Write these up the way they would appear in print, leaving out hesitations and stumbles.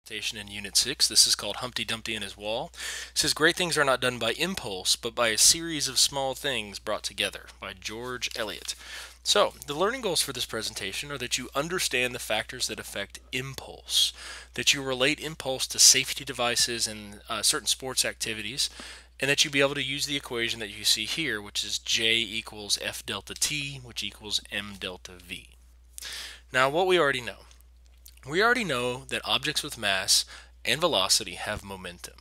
presentation in Unit 6. This is called Humpty Dumpty and His Wall. It says, "Great things are not done by impulse, but by a series of small things brought together," by George Eliot. So, the learning goals for this presentation are that you understand the factors that affect impulse, that you relate impulse to safety devices and certain sports activities, and that you be able to use the equation that you see here, which is J equals F delta T, which equals M delta V. Now, what we already know. We already know that objects with mass and velocity have momentum.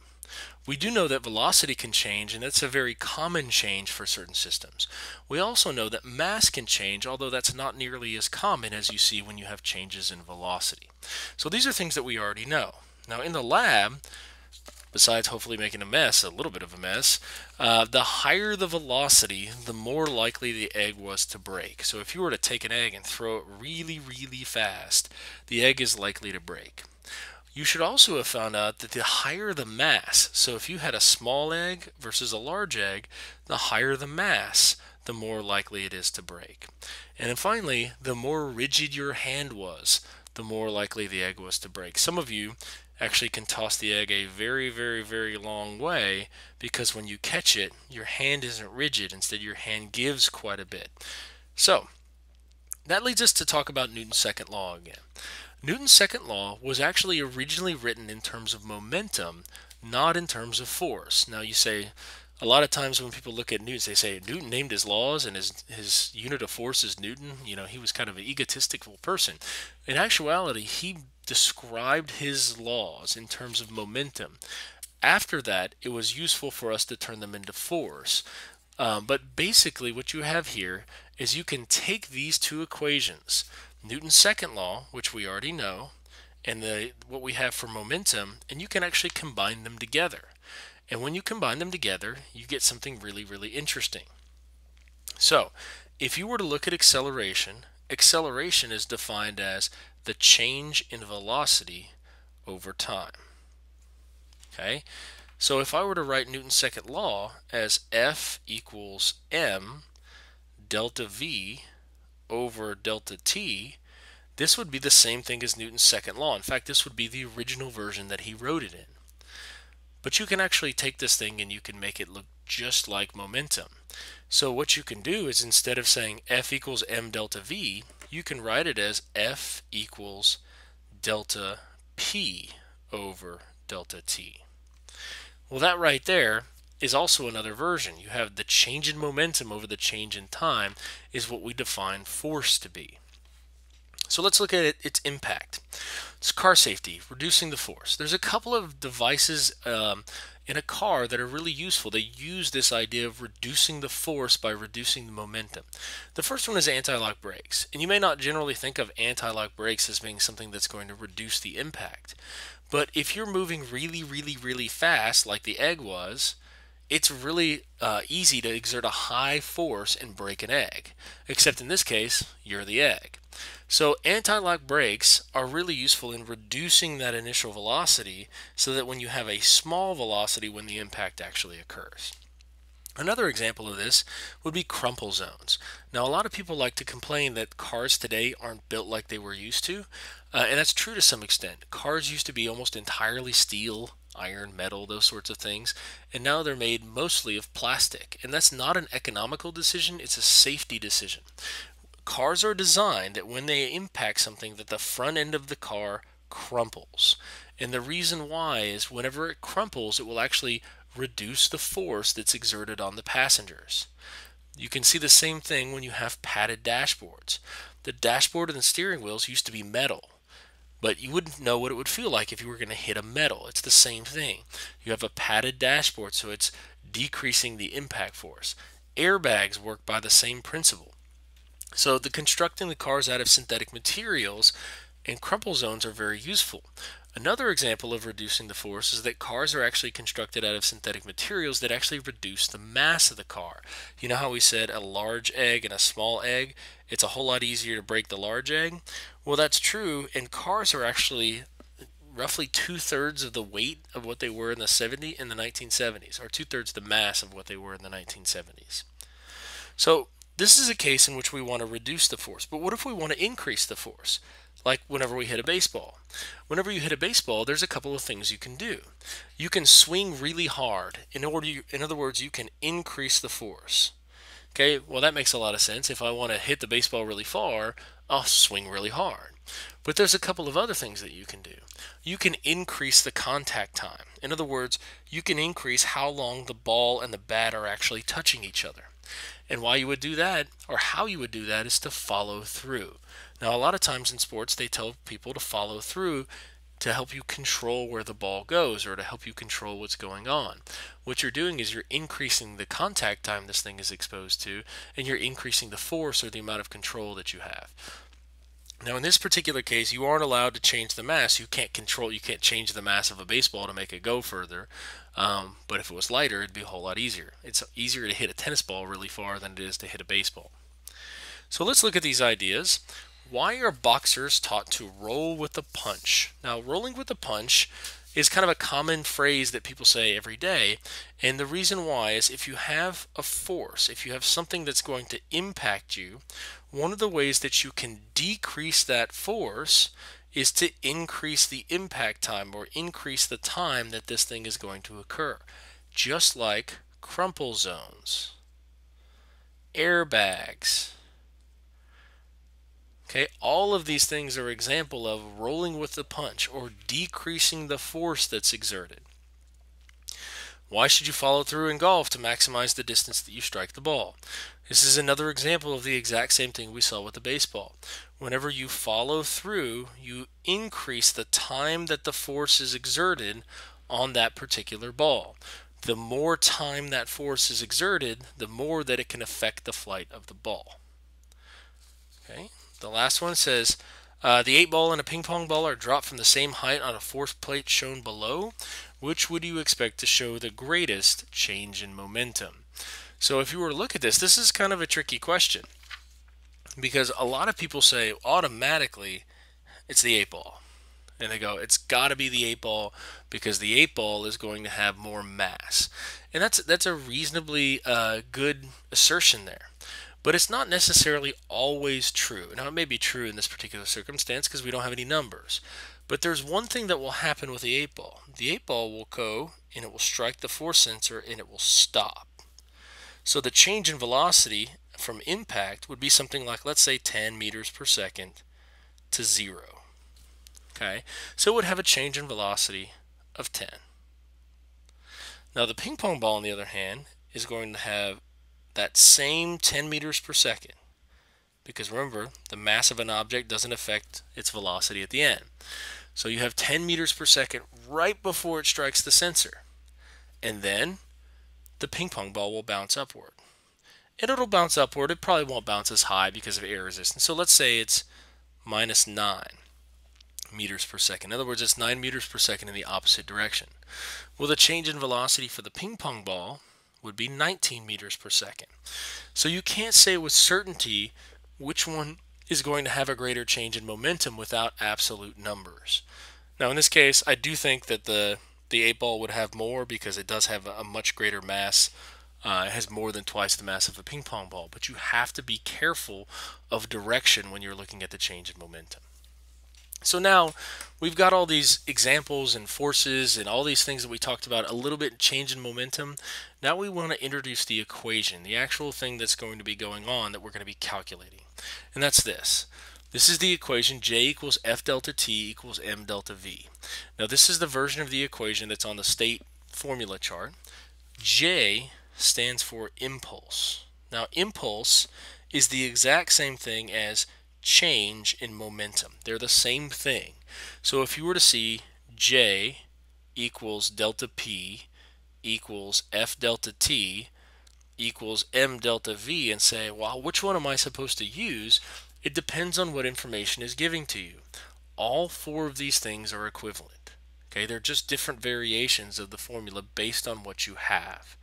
We do know that velocity can change, and that's a very common change for certain systems. We also know that mass can change, although that's not nearly as common as you see when you have changes in velocity. So these are things that we already know. Now in the lab, besides hopefully making a mess, a little bit of a mess, the higher the velocity, the more likely the egg was to break. So if you were to take an egg and throw it really, really fast, the egg is likely to break. You should also have found out that the higher the mass, so if you had a small egg versus a large egg, the higher the mass, the more likely it is to break. And then finally, the more rigid your hand was, the more likely the egg was to break. Some of you actually can toss the egg a very, very, very long way because when you catch it, your hand isn't rigid. Instead, your hand gives quite a bit. So, that leads us to talk about Newton's second law again. Newton's second law was actually originally written in terms of momentum, not in terms of force. Now you say, a lot of times when people look at Newton, they say Newton named his laws and his unit of force is Newton. You know, he was kind of an egotistical person. In actuality, he described his laws in terms of momentum. After that, it was useful for us to turn them into force. But basically what you have here is you can take these two equations, Newton's second law, which we already know, and what we have for momentum, and you can actually combine them together. And when you combine them together, you get something really, really interesting. So, if you were to look at acceleration, acceleration is defined as the change in velocity over time. Okay? So if I were to write Newton's second law as F equals m delta V over delta T, this would be the same thing as Newton's second law. In fact, this would be the original version that he wrote it in. But you can actually take this thing and you can make it look just like momentum. So what you can do is, instead of saying F equals m delta V, you can write it as F equals delta P over delta T. Well, that right there is also another version. You have the change in momentum over the change in time is what we define force to be. So let's look at its impact. It's car safety, reducing the force. There's a couple of devices in a car that are really useful. They use this idea of reducing the force by reducing the momentum. The first one is anti-lock brakes. And you may not generally think of anti-lock brakes as being something that's going to reduce the impact. But if you're moving really, really, really fast, like the egg was, it's really easy to exert a high force and break an egg. Except in this case, you're the egg. So anti-lock brakes are really useful in reducing that initial velocity so that when you have a small velocity when the impact actually occurs. Another example of this would be crumple zones. Now, a lot of people like to complain that cars today aren't built like they were used to, and that's true to some extent. Cars used to be almost entirely steel, iron, metal, those sorts of things, and now they're made mostly of plastic. And that's not an economical decision, it's a safety decision. Cars are designed that when they impact something, that the front end of the car crumples. And the reason why is whenever it crumples, it will actually reduce the force that's exerted on the passengers. You can see the same thing when you have padded dashboards. The dashboard and the steering wheels used to be metal, but you wouldn't know what it would feel like if you were going to hit a metal. It's the same thing. You have a padded dashboard, so it's decreasing the impact force. Airbags work by the same principle. So the constructing the cars out of synthetic materials and crumple zones are very useful. Another example of reducing the force is that cars are actually constructed out of synthetic materials that actually reduce the mass of the car. You know how we said a large egg and a small egg? It's a whole lot easier to break the large egg. Well, that's true, and cars are actually roughly 2/3 of the weight of what they were in the 1970s, or 2/3 the mass of what they were in the 1970s. So this is a case in which we want to reduce the force, but what if we want to increase the force? like whenever we hit a baseball. Whenever you hit a baseball, there's a couple of things you can do. You can swing really hard. In other words, you can increase the force. Okay, well, that makes a lot of sense. If I want to hit the baseball really far, I'll swing really hard. But there's a couple of other things that you can do. You can increase the contact time. In other words, you can increase how long the ball and the bat are actually touching each other. And why you would do that, or how you would do that, is to follow through. Now, a lot of times in sports, they tell people to follow through to help you control where the ball goes or to help you control what's going on. What you're doing is you're increasing the contact time this thing is exposed to, and you're increasing the force or the amount of control that you have. Now, in this particular case, you aren't allowed to change the mass. You can't change the mass of a baseball to make it go further. But if it was lighter, it'd be a whole lot easier. It's easier to hit a tennis ball really far than it is to hit a baseball. So let's look at these ideas. Why are boxers taught to roll with the punch? Now, rolling with the punch is kind of a common phrase that people say every day. And the reason why is if you have a force, if you have something that's going to impact you, one of the ways that you can decrease that force is to increase the impact time or increase the time that this thing is going to occur. Just like crumple zones, airbags. Okay, all of these things are an example of rolling with the punch or decreasing the force that's exerted. Why should you follow through in golf to maximize the distance that you strike the ball? This is another example of the exact same thing we saw with the baseball. Whenever you follow through, you increase the time that the force is exerted on that particular ball. The more time that force is exerted, the more that it can affect the flight of the ball. Okay. The last one says, the 8-ball and a ping pong ball are dropped from the same height on a force plate shown below. Which would you expect to show the greatest change in momentum? So if you were to look at this is kind of a tricky question. Because a lot of people say automatically it's the 8-ball. And they go, it's got to be the 8-ball because the 8-ball is going to have more mass. And that's a reasonably good assertion there. But it's not necessarily always true. Now, it may be true in this particular circumstance because we don't have any numbers. But there's one thing that will happen with the 8-ball. The 8-ball will go and it will strike the force sensor and it will stop. So the change in velocity from impact would be something like, let's say, 10 meters per second to 0. Okay, so it would have a change in velocity of 10. Now, the ping pong ball, on the other hand, is going to have that same 10 meters per second. Because remember, the mass of an object doesn't affect its velocity at the end. So you have 10 meters per second right before it strikes the sensor. And then the ping pong ball will bounce upward. And it'll bounce upward. It probably won't bounce as high because of air resistance. So let's say it's minus 9 meters per second. In other words, it's 9 meters per second in the opposite direction. Well, the change in velocity for the ping pong ball would be 19 meters per second. So you can't say with certainty which one is going to have a greater change in momentum without absolute numbers. Now, in this case, I do think that the 8-ball would have more because it does have a much greater mass. It has more than twice the mass of a ping pong ball. But you have to be careful of direction when you're looking at the change in momentum. So now we've got all these examples and forces and all these things that we talked about, a little bit change in momentum. Now we want to introduce the equation, the actual thing that's going to be going on that we're going to be calculating. And that's this. This is the equation J equals F delta T equals M delta V. Now this is the version of the equation that's on the state formula chart. J stands for impulse. Now impulse is the exact same thing as change in momentum. They're the same thing. So if you were to see J equals delta P equals F delta T equals M delta V and say, well, which one am I supposed to use? It depends on what information is giving to you. All four of these things are equivalent. Okay, they're just different variations of the formula based on what you have.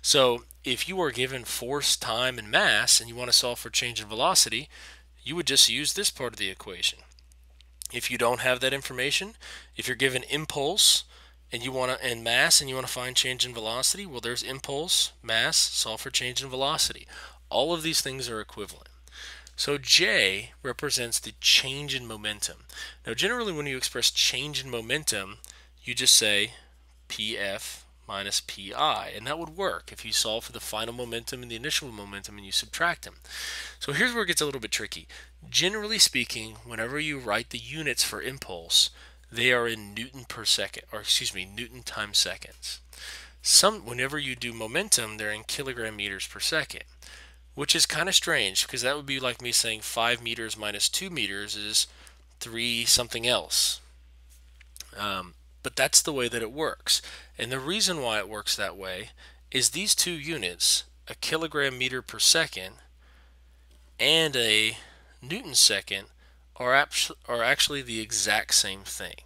So if you are given force, time, and mass and you want to solve for change in velocity, you would just use this part of the equation. If you don't have that information, if you're given impulse and mass and you want to find change in velocity, well, there's impulse, mass, solve for change in velocity. All of these things are equivalent. So J represents the change in momentum. Now generally when you express change in momentum, you just say PF minus PI, and that would work if you solve for the final momentum and the initial momentum and you subtract them. So here's where it gets a little bit tricky. Generally speaking, whenever you write the units for impulse, they are in Newton per second, or excuse me, Newton times seconds. Whenever you do momentum, they're in kilogram meters per second, which is kind of strange because that would be like me saying 5 meters minus 2 meters is 3 something else. But that's the way that it works. And the reason why it works that way is these two units, a kilogram meter per second and a Newton second, are actually the exact same thing.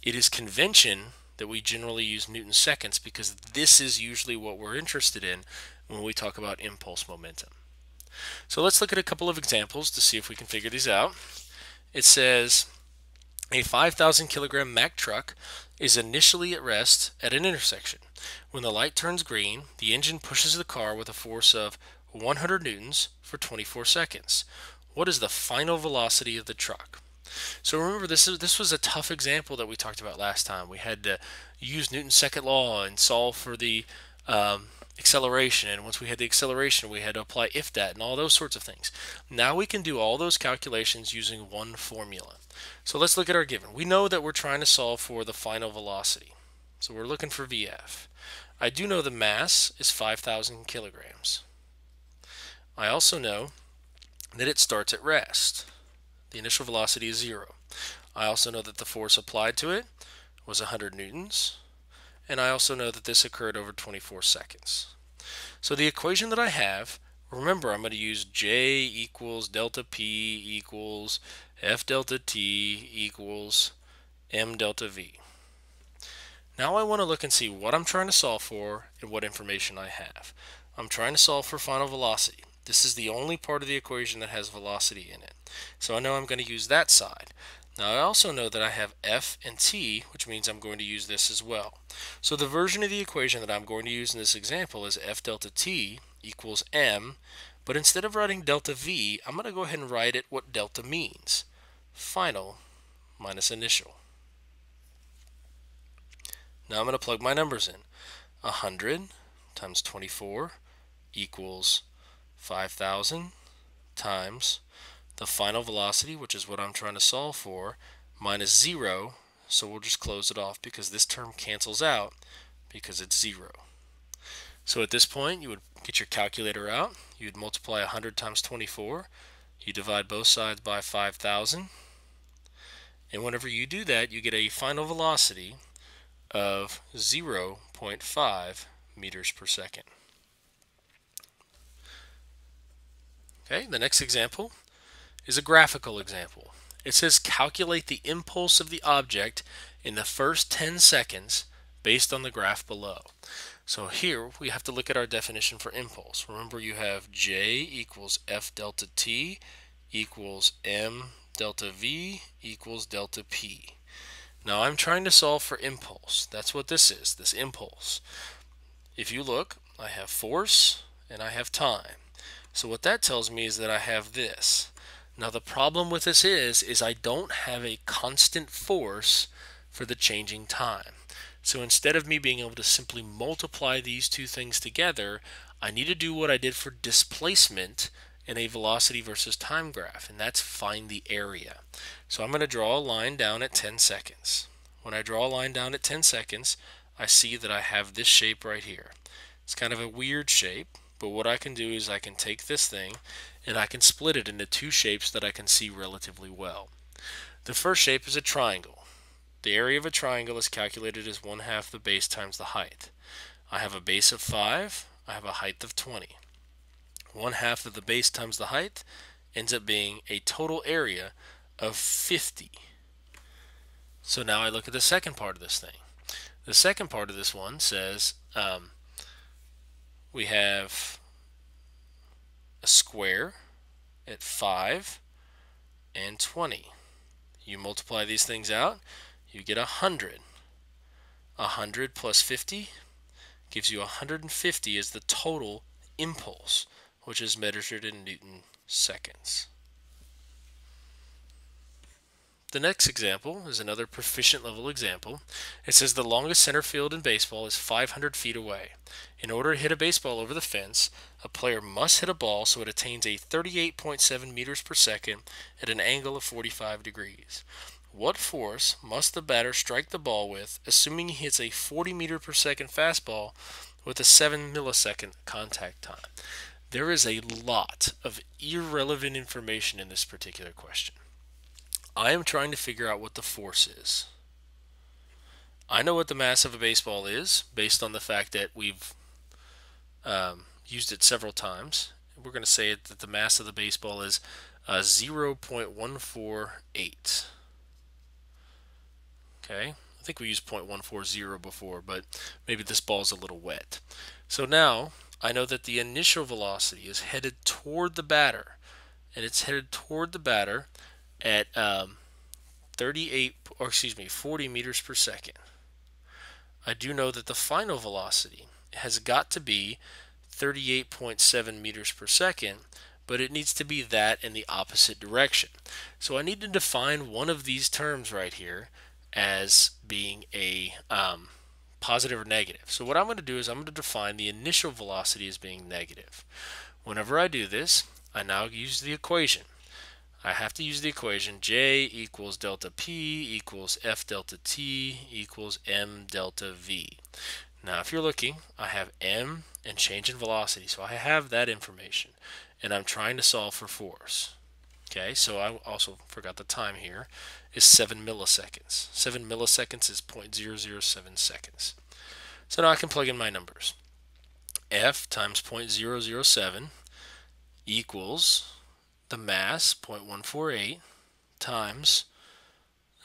It is convention that we generally use Newton seconds because this is usually what we're interested in when we talk about impulse momentum. So let's look at a couple of examples to see if we can figure these out. It says a 5,000 kilogram Mack truck is initially at rest at an intersection. When the light turns green, the engine pushes the car with a force of 100 newtons for 24 seconds. What is the final velocity of the truck? So remember, this was a tough example that we talked about last time. We had to use Newton's second law and solve for the acceleration, and once we had the acceleration, we had to apply if that and all those sorts of things. Now we can do all those calculations using one formula. So let's look at our given. We know that we're trying to solve for the final velocity. So we're looking for VF. I do know the mass is 5,000 kilograms. I also know that it starts at rest. The initial velocity is 0. I also know that the force applied to it was 100 newtons. And I also know that this occurred over 24 seconds. So the equation that I have, remember I'm going to use J equals delta P equals F delta T equals M delta V. Now I want to look and see what I'm trying to solve for and what information I have. I'm trying to solve for final velocity. This is the only part of the equation that has velocity in it. So I know I'm going to use that side. Now I also know that I have F and T, which means I'm going to use this as well. So the version of the equation that I'm going to use in this example is F delta T equals M, but instead of writing delta V, I'm going to go ahead and write it what delta means. Final minus initial. Now I'm going to plug my numbers in. 100 times 24 equals 5,000 times the final velocity, which is what I'm trying to solve for, minus 0, so we'll just close it off because this term cancels out because it's 0. So at this point, you would get your calculator out, you would multiply 100 times 24, you divide both sides by 5,000, and whenever you do that, you get a final velocity of 0.5 meters per second. Okay, the next example is a graphical example. It says calculate the impulse of the object in the first 10 seconds based on the graph below. So here we have to look at our definition for impulse. Remember, you have J equals F delta T equals M delta V equals delta P. Now I'm trying to solve for impulse. That's what this is, this impulse. If you look, I have force and I have time. So what that tells me is that I have this. Now the problem with this is I don't have a constant force for the changing time. So instead of me being able to simply multiply these two things together, I need to do what I did for displacement in a velocity versus time graph, and that's find the area. So I'm going to draw a line down at 10 seconds. When I draw a line down at 10 seconds, I see that I have this shape right here. It's kind of a weird shape, but what I can do is I can take this thing and I can split it into two shapes that I can see relatively well. The first shape is a triangle. The area of a triangle is calculated as 1/2 the base times the height. I have a base of 5, I have a height of 20. 1/2 of the base times the height ends up being a total area of 50. So now I look at the second part of this thing. The second part of this one says we have a square at 5 and 20. You multiply these things out, you get 100. 100 plus 50 gives you 150 as the total impulse, which is measured in Newton seconds. The next example is another proficient level example. It says the longest center field in baseball is 500 feet away. In order to hit a baseball over the fence, a player must hit a ball so it attains a 38.7 meters per second at an angle of 45 degrees. What force must the batter strike the ball with, assuming he hits a 40 meter per second fastball with a 7 millisecond contact time? There is a lot of irrelevant information in this particular question. I am trying to figure out what the force is. I know what the mass of a baseball is based on the fact that we've used it several times. We're going to say that the mass of the baseball is 0.148. Okay, I think we used 0.140 before, but maybe this ball's a little wet. So now I know that the initial velocity is headed toward the batter, and it's headed toward the batter at 40 meters per second. I do know that the final velocity has got to be 38.7 meters per second, but it needs to be that in the opposite direction. So I need to define one of these terms right here as being a positive or negative. So what I'm going to do is I'm going to define the initial velocity as being negative. Whenever I do this, I now use the equation. I have to use the equation J equals delta P equals F delta T equals M delta V. Now if you're looking, I have M and change in velocity, so I have that information, and I'm trying to solve for force. Okay, so I also forgot the time here is 7 milliseconds. 7 milliseconds is 0.007 seconds. So now I can plug in my numbers. F times 0.007 equals the mass, 0.148, times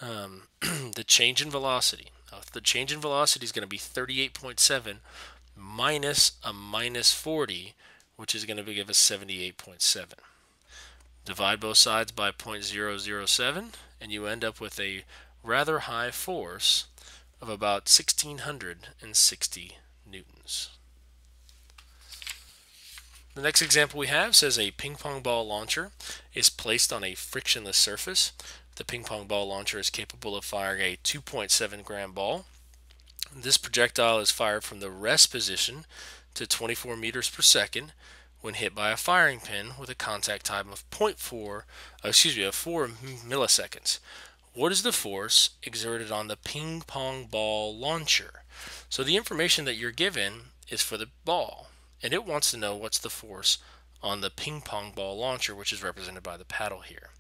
the change in velocity. Now, the change in velocity is going to be 38.7 minus a minus 40, which is going to give us 78.7. Divide both sides by 0.007, and you end up with a rather high force of about 1,660 newtons. The next example we have says a ping pong ball launcher is placed on a frictionless surface. The ping pong ball launcher is capable of firing a 2.7 gram ball. This projectile is fired from the rest position to 24 meters per second when hit by a firing pin with a contact time of 4 milliseconds. What is the force exerted on the ping pong ball launcher? So the information that you're given is for the ball, and it wants to know what's the force on the ping pong ball launcher, which is represented by the paddle here.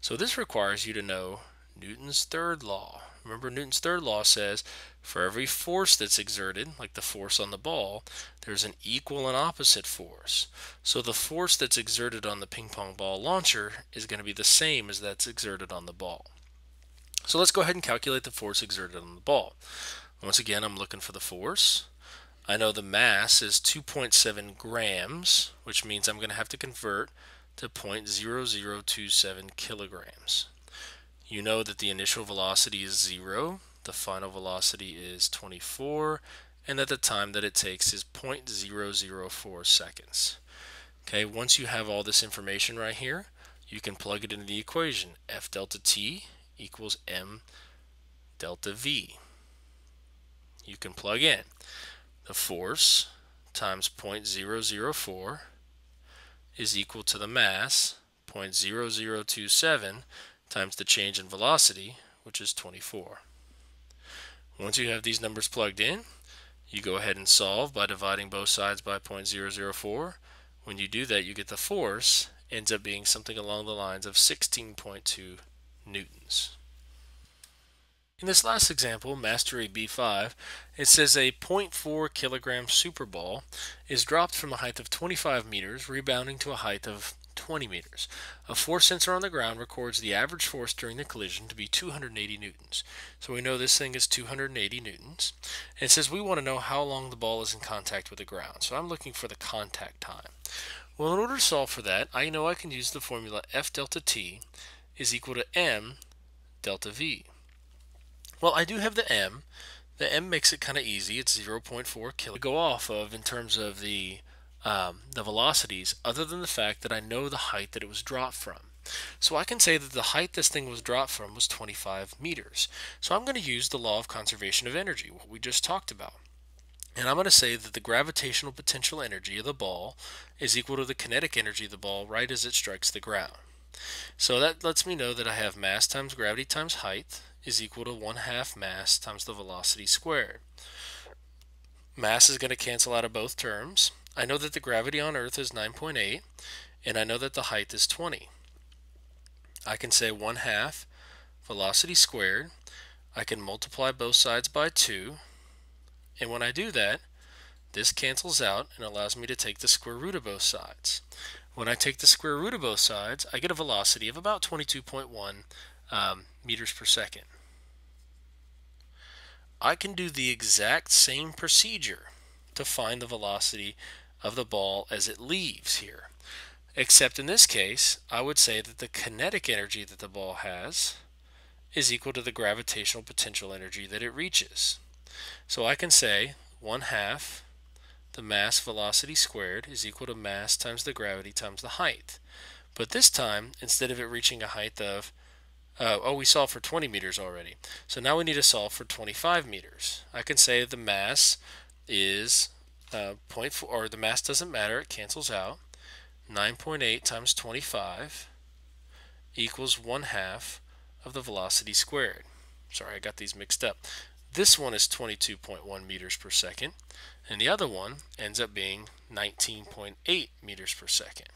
So this requires you to know Newton's third law. Remember, Newton's third law says for every force that's exerted, like the force on the ball, there's an equal and opposite force. So the force that's exerted on the ping pong ball launcher is going to be the same as that's exerted on the ball. So let's go ahead and calculate the force exerted on the ball. Once again, I'm looking for the force. I know the mass is 2.7 grams, which means I'm going to have to convert to 0.0027 kilograms. You know that the initial velocity is 0, the final velocity is 24, and that the time that it takes is 0.004 seconds. Okay, once you have all this information right here, you can plug it into the equation. F delta T equals M delta V. You can plug in the force times 0.004 is equal to the mass, 0.0027, times the change in velocity, which is 24. Once you have these numbers plugged in, you go ahead and solve by dividing both sides by 0.004. When you do that, you get the force ends up being something along the lines of 16.2 newtons. In this last example, Mastery B5, it says a 0.4 kilogram super ball is dropped from a height of 25 meters, rebounding to a height of 20 meters. A force sensor on the ground records the average force during the collision to be 280 newtons. So we know this thing is 280 newtons. And it says we want to know how long the ball is in contact with the ground. So I'm looking for the contact time. Well, in order to solve for that, I know I can use the formula F delta T is equal to M delta V. Well, I do have the M. The M makes it kind of easy. It's 0.4 kilo to go off of in terms of the velocities, other than the fact that I know the height that it was dropped from. So I can say that the height this thing was dropped from was 25 meters. So I'm going to use the law of conservation of energy, what we just talked about. And I'm going to say that the gravitational potential energy of the ball is equal to the kinetic energy of the ball right as it strikes the ground. So that lets me know that I have mass times gravity times height is equal to 1/2 mass times the velocity squared. Mass is going to cancel out of both terms. I know that the gravity on Earth is 9.8, and I know that the height is 20. I can say 1/2 velocity squared. I can multiply both sides by 2, and when I do that, this cancels out and allows me to take the square root of both sides. When I take the square root of both sides, I get a velocity of about 22.1 meters per second. I can do the exact same procedure to find the velocity of the ball as it leaves here. Except in this case, I would say that the kinetic energy that the ball has is equal to the gravitational potential energy that it reaches. So I can say 1/2 the mass velocity squared is equal to mass times the gravity times the height. But this time, instead of it reaching a height of, we solved for 20 meters already. So now we need to solve for 25 meters. I can say the mass is 0.4, or the mass doesn't matter, it cancels out. 9.8 times 25 equals 1/2 of the velocity squared. Sorry, I got these mixed up. This one is 22.1 meters per second, and the other one ends up being 19.8 meters per second.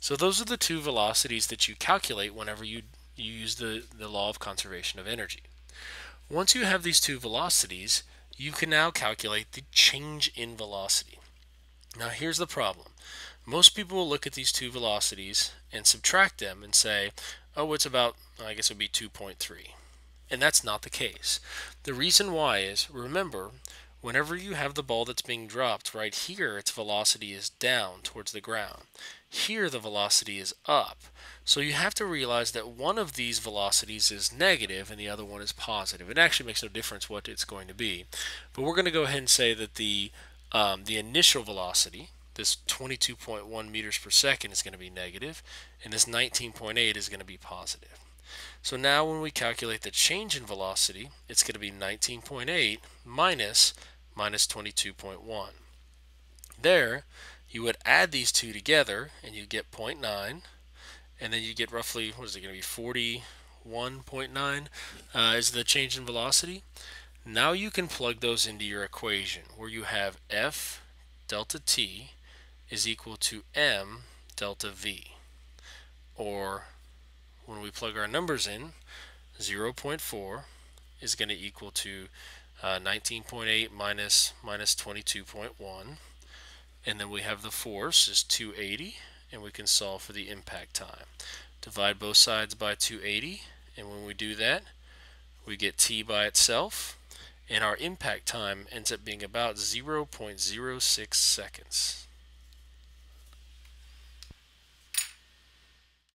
So those are the two velocities that you calculate whenever you use the law of conservation of energy. Once you have these two velocities, you can now calculate the change in velocity. Now here's the problem. Most people will look at these two velocities and subtract them and say, oh, it's about, I guess it would be 2.3. And that's not the case. The reason why is, remember, whenever you have the ball that's being dropped, right here its velocity is down towards the ground. Here the velocity is up. So you have to realize that one of these velocities is negative and the other one is positive. It actually makes no difference what it's going to be. But we're going to go ahead and say that the initial velocity, this 22.1 meters per second, is going to be negative, and this 19.8 is going to be positive. So now when we calculate the change in velocity, it's going to be 19.8 minus 22.1. There, you would add these two together, and you get 0.9, and then you get roughly, what is it going to be, 41.9 is the change in velocity. Now you can plug those into your equation, where you have F delta t is equal to m delta v. Or when we plug our numbers in, 0.4 is going to equal to 19.8 minus 22.1. And then we have the force is 280, and we can solve for the impact time. Divide both sides by 280, and when we do that, we get t by itself, and our impact time ends up being about 0.06 seconds.